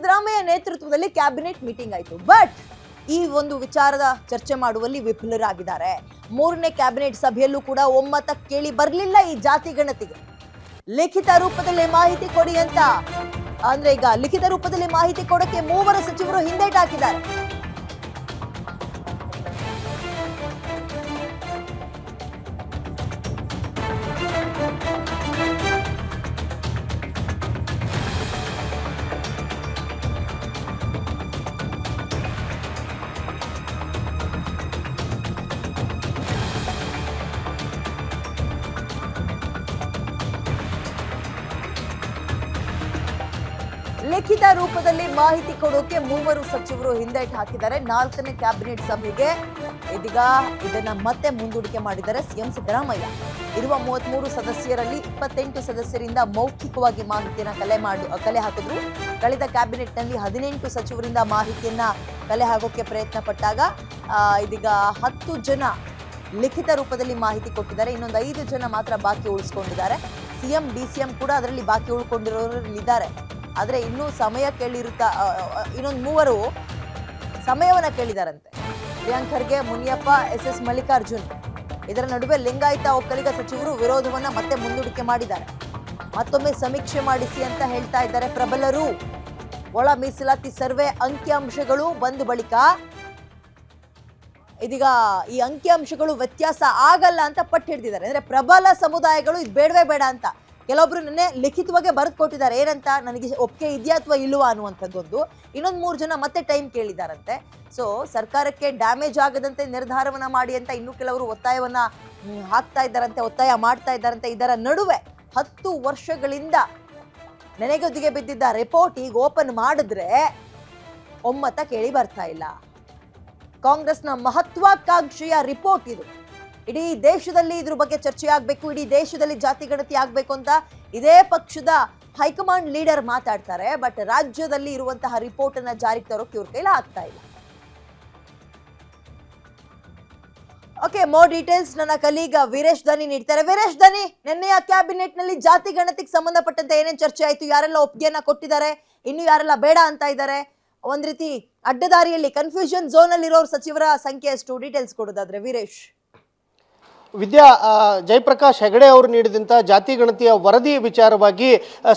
ಸಿದ್ದರಾಮಯ್ಯ ನೇತೃತ್ವದಲ್ಲಿ cabinet meeting ಆಯಿತು. But ಈ ಒಂದು ವಿಚಾರದ ಚರ್ಚೆ ಮಾಡುವಲ್ಲಿ ವಿಫಲರಾಗಿದ್ದಾರೆ. ಮೂರನೇ ಕ್ಯಾಬಿನೆಟ್ ಸಭೆಯಲ್ಲೂ ಕೂಡ ಒಮ್ಮತ ಕೇಳಿ ಬರಲಿಲ್ಲ ಈ ಜಾತಿ ಗಣತಿಗೆ. ಲಿಖಿತ ರೂಪದಲ್ಲಿ ಮಾಹಿತಿ ಕೊಡಿ ಅಂತ ಅಂದ್ರೆ ಈಗ ಲಿಖಿತ ರೂಪದಲ್ಲಿ ಮಾಹಿತಿ ಕೊಡಕ್ಕೆ ಮೂವರು ಸಚಿವರು ಹಿಂದೇಟು ಹಾಕಿದ್ದಾರೆ. ಲಿಖಿತ ರೂಪದಲ್ಲಿ ಮಾಹಿತಿ ಕೊಡೋಕೆ ಮೂವರು ಸಚಿವರು ಹಿಂದೇಟು ಹಾಕಿದ್ದಾರೆ. 4ನೇ ಕ್ಯಾಬಿನೆಟ್ ಸಭೆಗೆ ಇದೀಗ ಇದನ್ನ ಮತ್ತೆ ಮುಂದೂಡಿಕೆ ಮಾಡಿದ್ದಾರೆ ಸಿಎಂ ಸಿದ್ದರಾಮಯ್ಯ. ಇರುವ 33 ಸದಸ್ಯರಲ್ಲಿ 28 ಸದಸ್ಯರಿಂದ ಮೌಖಿಕವಾಗಿ ಮಾಹಿತಿಯನ್ನ ಕಲೆ ಹಾಕಿದ್ರು. ಕಳೆದ ಕ್ಯಾಬಿನೆಟ್ನಲ್ಲಿ 18 ಸಚಿವರಿಂದ ಮಾಹಿತಿಯನ್ನ ಕಲೆ ಹಾಕೋಕೆ ಪ್ರಯತ್ನ ಪಟ್ಟಾಗ ಇದೀಗ 10 ಜನ ಲಿಖಿತ ರೂಪದಲ್ಲಿ ಮಾಹಿತಿ ಕೊಟ್ಟಿದ್ದಾರೆ. ಇನ್ನೊಂದು 5 ಜನ ಮಾತ್ರ ಬಾಕಿ ಉಳಿಸ್ಕೊಂಡಿದ್ದಾರೆ. ಸಿಎಂ ಡಿಸಿಎಂ ಕೂಡ ಅದರಲ್ಲಿ ಬಾಕಿ ಉಳ್ಕೊಂಡಿರೋರಿದ್ದಾರೆ. ಆದ್ರೆ ಇನ್ನೂ ಸಮಯ ಕೇಳಿರುತ್ತಾ ಇನ್ನೊಂದು ಮೂವರು ಸಮಯವನ್ನ ಕೇಳಿದಾರಂತೆ. ಪ್ರಿಯಾಂಕ್ ಖರ್ಗೆ, ಮುನಿಯಪ್ಪ, ಎಸ್ ಮಲ್ಲಿಕಾರ್ಜುನ್. ಇದರ ನಡುವೆ ಲಿಂಗಾಯತ ಒಕ್ಕಲಿಗ ಸಚಿವರು ವಿರೋಧವನ್ನ ಮತ್ತೆ ಮುಂದೂಡಿಕೆ ಮಾಡಿದ್ದಾರೆ. ಮತ್ತೊಮ್ಮೆ ಸಮೀಕ್ಷೆ ಮಾಡಿಸಿ ಅಂತ ಹೇಳ್ತಾ ಇದ್ದಾರೆ ಪ್ರಬಲರು. ಒಳ ಮೀಸಲಾತಿ ಸರ್ವೆ ಅಂಕಿಅಂಶಗಳು ಬಂದ ಬಳಿಕ ಇದೀಗ ಈ ಅಂಕಿಅಂಶಗಳು ವ್ಯತ್ಯಾಸ ಆಗಲ್ಲ ಅಂತ ಪಟ್ಟು ಹಿಡಿದಿದ್ದಾರೆ. ಅಂದ್ರೆ ಪ್ರಬಲ ಸಮುದಾಯಗಳು ಇದು ಬೇಡವೇ ಬೇಡ ಅಂತ ಕೆಲವೊಬ್ರು ನಿನ್ನೆ ಲಿಖಿತವಾಗಿ ಬರೆದು ಕೊಟ್ಟಿದ್ದಾರೆ. ಏನಂತ, ನನಗೆ ಒಪ್ಪಿಗೆ ಇದೆಯಾ ಅಥವಾ ಇಲ್ವಾ ಅನ್ನುವಂಥದ್ದೊಂದು. ಇನ್ನೊಂದು 3 ಜನ ಮತ್ತೆ ಟೈಮ್ ಕೇಳಿದಾರಂತೆ. ಸೊ ಸರ್ಕಾರಕ್ಕೆ ಡ್ಯಾಮೇಜ್ ಆಗದಂತೆ ನಿರ್ಧಾರವನ್ನ ಮಾಡಿ ಅಂತ ಇನ್ನೂ ಕೆಲವರು ಒತ್ತಾಯವನ್ನ ಹಾಕ್ತಾ ಇದ್ದಾರಂತೆ, ಒತ್ತಾಯ ಮಾಡ್ತಾ ಇದ್ದಾರಂತೆ. ಇದರ ನಡುವೆ 10 ವರ್ಷಗಳಿಂದ ನೆನೆಗುದಿಗೆ ಬಿದ್ದಿದ್ದ ರಿಪೋರ್ಟ್ ಈಗ ಓಪನ್ ಮಾಡಿದ್ರೆ ಒಮ್ಮತ ಕೇಳಿ ಬರ್ತಾ ಇಲ್ಲ. ಕಾಂಗ್ರೆಸ್ನ ಮಹತ್ವಾಕಾಂಕ್ಷೆಯ ರಿಪೋರ್ಟ್ ಇದು. ಇಡೀ ದೇಶದಲ್ಲಿ ಇದ್ರ ಬಗ್ಗೆ ಚರ್ಚೆ ಆಗ್ಬೇಕು, ಇಡೀ ದೇಶದಲ್ಲಿ ಜಾತಿ ಗಣತಿ ಆಗ್ಬೇಕು ಅಂತ ಇದೇ ಪಕ್ಷದ ಹೈಕಮಾಂಡ್ ಲೀಡರ್ ಮಾತಾಡ್ತಾರೆ. ಬಟ್ ರಾಜ್ಯದಲ್ಲಿ ಇರುವಂತಹ ರಿಪೋರ್ಟ್ ಅನ್ನ ಜಾರಿಗೆ ತರೋಕೆ ಇವ್ರ ಕೈಲಿ ಆಗ್ತಾ ಇಲ್ಲ. ಓಕೆ, ಮೋರ್ ಡೀಟೇಲ್ಸ್ ನನ್ನ ಕಲೀಗ ವೀರೇಶ್ ದನಿ ನೀಡ್ತಾರೆ. ವೀರೇಶ್ ದನಿ, ನಿನ್ನೆಯ ಕ್ಯಾಬಿನೆಟ್ ನಲ್ಲಿ ಜಾತಿ ಗಣತಿಗೆ ಸಂಬಂಧಪಟ್ಟಂತೆ ಏನೇನ್ ಚರ್ಚೆ ಆಯ್ತು? ಯಾರೆಲ್ಲ ಒಪ್ಪಿಗೆಯನ್ನ ಕೊಟ್ಟಿದ್ದಾರೆ, ಇನ್ನು ಯಾರೆಲ್ಲ ಬೇಡ ಅಂತ ಇದ್ದಾರೆ? ಒಂದ್ ರೀತಿ ಅಡ್ಡದಾರಿಯಲ್ಲಿ ಕನ್ಫ್ಯೂಷನ್ ಝೋನ್ ಅಲ್ಲಿ ಇರೋರು ಸಚಿವರ ಸಂಖ್ಯೆ ಎಷ್ಟು? ಡೀಟೇಲ್ಸ್ ಕೊಡೋದಾದ್ರೆ ವೀರೇಶ್. ವಿದ್ಯಾ, ಜಯಪ್ರಕಾಶ್ ಹೆಗಡೆ ಅವರು ನೀಡಿದಂಥ ಜಾತಿ ಗಣತಿಯ ವರದಿ ವಿಚಾರವಾಗಿ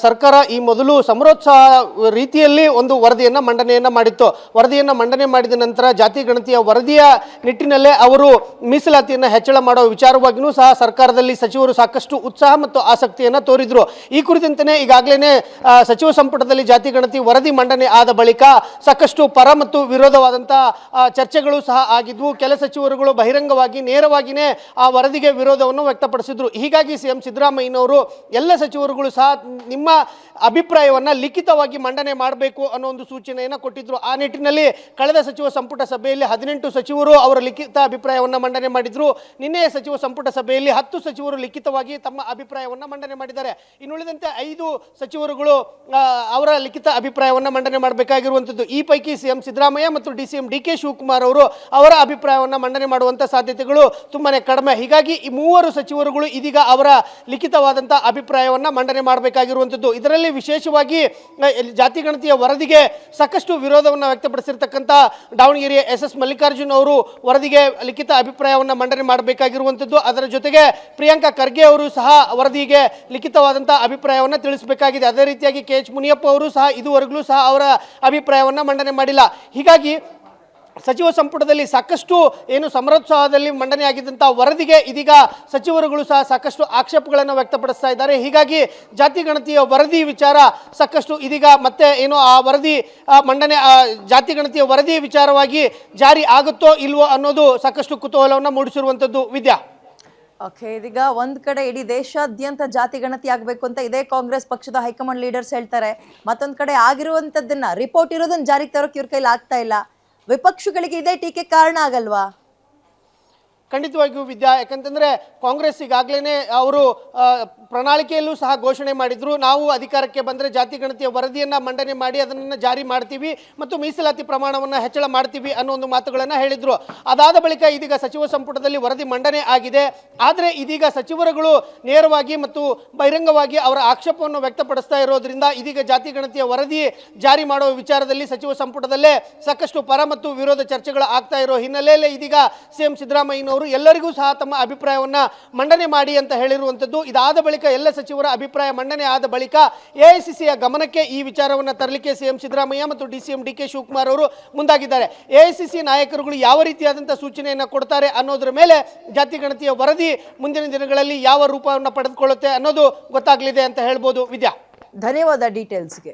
ಸರ್ಕಾರ ಈ ಮೊದಲು ಸಮರೋತ್ಸಾಹ ರೀತಿಯಲ್ಲಿ ಒಂದು ವರದಿಯನ್ನು ಮಂಡನೆಯನ್ನು ಮಾಡಿತ್ತು. ವರದಿಯನ್ನು ಮಂಡನೆ ಮಾಡಿದ ನಂತರ ಜಾತಿ ಗಣತಿಯ ವರದಿಯ ನಿಟ್ಟಿನಲ್ಲೇ ಅವರು ಮೀಸಲಾತಿಯನ್ನು ಹೆಚ್ಚಳ ಮಾಡುವ ವಿಚಾರವಾಗಿಯೂ ಸಹ ಸರ್ಕಾರದಲ್ಲಿ ಸಚಿವರು ಸಾಕಷ್ಟು ಉತ್ಸಾಹ ಮತ್ತು ಆಸಕ್ತಿಯನ್ನು ತೋರಿದ್ರು. ಈ ಕುರಿತಂತೆ ಈಗಾಗಲೇ ಸಚಿವ ಸಂಪುಟದಲ್ಲಿ ಜಾತಿ ಗಣತಿ ವರದಿ ಮಂಡನೆ ಆದ ಬಳಿಕ ಸಾಕಷ್ಟು ಪರ ಮತ್ತು ವಿರೋಧವಾದಂಥ ಚರ್ಚೆಗಳು ಸಹ ಆಗಿದ್ವು. ಕೆಲ ಸಚಿವರುಗಳು ಬಹಿರಂಗವಾಗಿ ನೇರವಾಗಿಯೇ ಆ ವರದಿಗೆ ವಿರೋಧವನ್ನು ವ್ಯಕ್ತಪಡಿಸಿದ್ರು. ಹೀಗಾಗಿ ಸಿಎಂ ಸಿದ್ದರಾಮಯ್ಯನವರು ಎಲ್ಲ ಸಚಿವರುಗಳು ಸಹ ನಿಮ್ಮ ಅಭಿಪ್ರಾಯವನ್ನು ಲಿಖಿತವಾಗಿ ಮಂಡನೆ ಮಾಡಬೇಕು ಅನ್ನೋ ಒಂದು ಸೂಚನೆಯನ್ನು ಕೊಟ್ಟಿದ್ರು. ಆ ನಿಟ್ಟಿನಲ್ಲಿ ಕಳೆದ ಸಚಿವ ಸಂಪುಟ ಸಭೆಯಲ್ಲಿ 18 ಸಚಿವರು ಅವರ ಲಿಖಿತ ಅಭಿಪ್ರಾಯವನ್ನು ಮಂಡನೆ ಮಾಡಿದ್ರು. ನಿನ್ನೆಯ ಸಚಿವ ಸಂಪುಟ ಸಭೆಯಲ್ಲಿ 10 ಸಚಿವರು ಲಿಖಿತವಾಗಿ ತಮ್ಮ ಅಭಿಪ್ರಾಯವನ್ನು ಮಂಡನೆ ಮಾಡಿದ್ದಾರೆ. ಇನ್ನುಳಿದಂತೆ 5 ಸಚಿವರುಗಳು ಅವರ ಲಿಖಿತ ಅಭಿಪ್ರಾಯವನ್ನು ಮಂಡನೆ ಮಾಡಬೇಕಾಗಿರುವಂಥದ್ದು. ಈ ಪೈಕಿ ಸಿಎಂ ಸಿದ್ದರಾಮಯ್ಯ ಮತ್ತು ಡಿಸಿಎಂ ಡಿಕೆ ಶಿವಕುಮಾರ್ ಅವರು ಅವರ ಅಭಿಪ್ರಾಯವನ್ನು ಮಂಡನೆ ಮಾಡುವಂಥ ಸಾಧ್ಯತೆಗಳು ತುಂಬಾನೇ ಕಡಿಮೆ. ಹೀಗಾಗಿ ಈ 3 ಸಚಿವರುಗಳು ಇದೀಗ ಅವರ ಲಿಖಿತವಾದಂಥ ಅಭಿಪ್ರಾಯವನ್ನು ಮಂಡನೆ ಮಾಡಬೇಕಾಗಿರುವಂಥದ್ದು. ಇದರಲ್ಲಿ ವಿಶೇಷವಾಗಿ ಜಾತಿ ಗಣತಿಯ ವರದಿಗೆ ಸಾಕಷ್ಟು ವಿರೋಧವನ್ನು ವ್ಯಕ್ತಪಡಿಸಿರ್ತಕ್ಕಂಥ ದಾವಣಗೆರೆಯ ಎಸ್ ಮಲ್ಲಿಕಾರ್ಜುನ್ ಅವರು ವರದಿಗೆ ಲಿಖಿತ ಅಭಿಪ್ರಾಯವನ್ನು ಮಂಡನೆ ಮಾಡಬೇಕಾಗಿರುವಂಥದ್ದು. ಅದರ ಜೊತೆಗೆ ಪ್ರಿಯಾಂಕಾ ಖರ್ಗೆ ಅವರು ಸಹ ವರದಿಗೆ ಲಿಖಿತವಾದಂಥ ಅಭಿಪ್ರಾಯವನ್ನು ತಿಳಿಸಬೇಕಾಗಿದೆ. ಅದೇ ರೀತಿಯಾಗಿ KH ಮುನಿಯಪ್ಪ ಅವರು ಸಹ ಇದುವರೆಗೂ ಸಹ ಅವರ ಅಭಿಪ್ರಾಯವನ್ನು ಮಂಡನೆ ಮಾಡಿಲ್ಲ. ಹೀಗಾಗಿ ಸಚಿವ ಸಂಪುಟದಲ್ಲಿ ಸಾಕಷ್ಟು ಏನು ಸಮರೋತ್ಸಾಹದಲ್ಲಿ ಮಂಡನೆ ಆಗಿದ್ದಂಥ ವರದಿಗೆ ಇದೀಗ ಸಚಿವರುಗಳು ಸಹ ಸಾಕಷ್ಟು ಆಕ್ಷೇಪಗಳನ್ನು ವ್ಯಕ್ತಪಡಿಸ್ತಾ ಇದ್ದಾರೆ. ಹೀಗಾಗಿ ಜಾತಿ ಗಣತಿಯ ವರದಿ ವಿಚಾರ ಸಾಕಷ್ಟು ಇದೀಗ ಮತ್ತೆ ಏನು ಆ ವರದಿ ಮಂಡನೆ ಜಾತಿ ಗಣತಿಯ ವರದಿ ವಿಚಾರವಾಗಿ ಜಾರಿ ಆಗುತ್ತೋ ಇಲ್ವೋ ಅನ್ನೋದು ಸಾಕಷ್ಟು ಕುತೂಹಲವನ್ನು ಮೂಡಿಸಿರುವಂಥದ್ದು. ವಿದ್ಯಾ, ಓಕೆ, ಇದೀಗ ಒಂದ್ ಕಡೆ ಇಡೀ ದೇಶಾದ್ಯಂತ ಜಾತಿ ಗಣತಿ ಆಗ್ಬೇಕು ಅಂತ ಇದೇ ಕಾಂಗ್ರೆಸ್ ಪಕ್ಷದ ಹೈಕಮಾಂಡ್ ಲೀಡರ್ಸ್ ಹೇಳ್ತಾರೆ. ಮತ್ತೊಂದ್ ಕಡೆ ಆಗಿರುವಂತದ್ದನ್ನ ರಿಪೋರ್ಟ್ ಇರೋದನ್ನ ಜಾರಿಗೆ ತರೋಕೆ ಇವ್ರ ಕೈಲಿ ಆಗ್ತಾ ಇಲ್ಲ. ವಿಪಕ್ಷಗಳಿಗೆ ಇದೇ ಟೀಕೆ ಕಾರಣ ಆಗಲ್ವಾ? ಖಂಡಿತವಾಗಿಯೂ ವಿದ್ಯಾ, ಯಾಕಂತಂದ್ರೆ ಕಾಂಗ್ರೆಸ್ ಈಗಾಗಲೇ ಅವರು ಪ್ರಣಾಳಿಕೆಯಲ್ಲೂ ಸಹ ಘೋಷಣೆ ಮಾಡಿದ್ರು, ನಾವು ಅಧಿಕಾರಕ್ಕೆ ಬಂದರೆ ಜಾತಿ ಗಣತಿಯ ವರದಿಯನ್ನು ಮಂಡನೆ ಮಾಡಿ ಅದನ್ನು ಜಾರಿ ಮಾಡ್ತೀವಿ ಮತ್ತು ಮೀಸಲಾತಿ ಪ್ರಮಾಣವನ್ನು ಹೆಚ್ಚಳ ಮಾಡ್ತೀವಿ ಅನ್ನೋ ಒಂದು ಮಾತುಗಳನ್ನು ಹೇಳಿದ್ರು. ಅದಾದ ಬಳಿಕ ಇದೀಗ ಸಚಿವ ಸಂಪುಟದಲ್ಲಿ ವರದಿ ಮಂಡನೆ ಆಗಿದೆ. ಆದರೆ ಇದೀಗ ಸಚಿವರುಗಳು ನೇರವಾಗಿ ಮತ್ತು ಬಹಿರಂಗವಾಗಿ ಅವರ ಆಕ್ಷೇಪವನ್ನು ವ್ಯಕ್ತಪಡಿಸ್ತಾ ಇರೋದ್ರಿಂದ ಇದೀಗ ಜಾತಿ ಗಣತಿಯ ವರದಿ ಜಾರಿ ಮಾಡುವ ವಿಚಾರದಲ್ಲಿ ಸಚಿವ ಸಂಪುಟದಲ್ಲೇ ಸಾಕಷ್ಟು ಪರ ಮತ್ತು ವಿರೋಧ ಚರ್ಚೆಗಳು ಆಗ್ತಾ ಇರೋ ಹಿನ್ನೆಲೆಯಲ್ಲಿ ಇದೀಗ ಸಿಎಂ ಸಿದ್ದರಾಮಯ್ಯನವರು ಎಲ್ಲರಿಗೂ ಸಹ ತಮ್ಮ ಅಭಿಪ್ರಾಯವನ್ನು ಮಂಡನೆ ಮಾಡಿ ಅಂತ ಹೇಳಿರುವಂಥದ್ದು. ಇದಾದ ಬಳಿಕ ಎಲ್ಲ ಸಚಿವರ ಅಭಿಪ್ರಾಯ ಮಂಡನೆ ಆದ ಬಳಿಕ ಎಐಸಿಸಿಯ ಗಮನಕ್ಕೆ ಈ ವಿಚಾರವನ್ನು ತರಲಿಕ್ಕೆ ಸಿಎಂ ಸಿದ್ದರಾಮಯ್ಯ ಮತ್ತು ಡಿಸಿಎಂ ಡಿಕೆ ಶಿವಕುಮಾರ್ ಅವರು ಮುಂದಾಗಿದ್ದಾರೆ. ಎಐಸಿಸಿ ನಾಯಕರುಗಳು ಯಾವ ರೀತಿಯಾದಂತಹ ಸೂಚನೆಯನ್ನು ಕೊಡ್ತಾರೆ ಅನ್ನೋದರ ಮೇಲೆ ಜಾತಿ ಗಣತಿಯ ವರದಿ ಮುಂದಿನ ದಿನಗಳಲ್ಲಿ ಯಾವ ರೂಪವನ್ನು ಪಡೆದುಕೊಳ್ಳುತ್ತೆ ಅನ್ನೋದು ಗೊತ್ತಾಗಲಿದೆ ಅಂತ ಹೇಳ್ಬೋದು ವಿದ್ಯಾ. ಧನ್ಯವಾದ ಡೀಟೇಲ್ಸ್ಗೆ.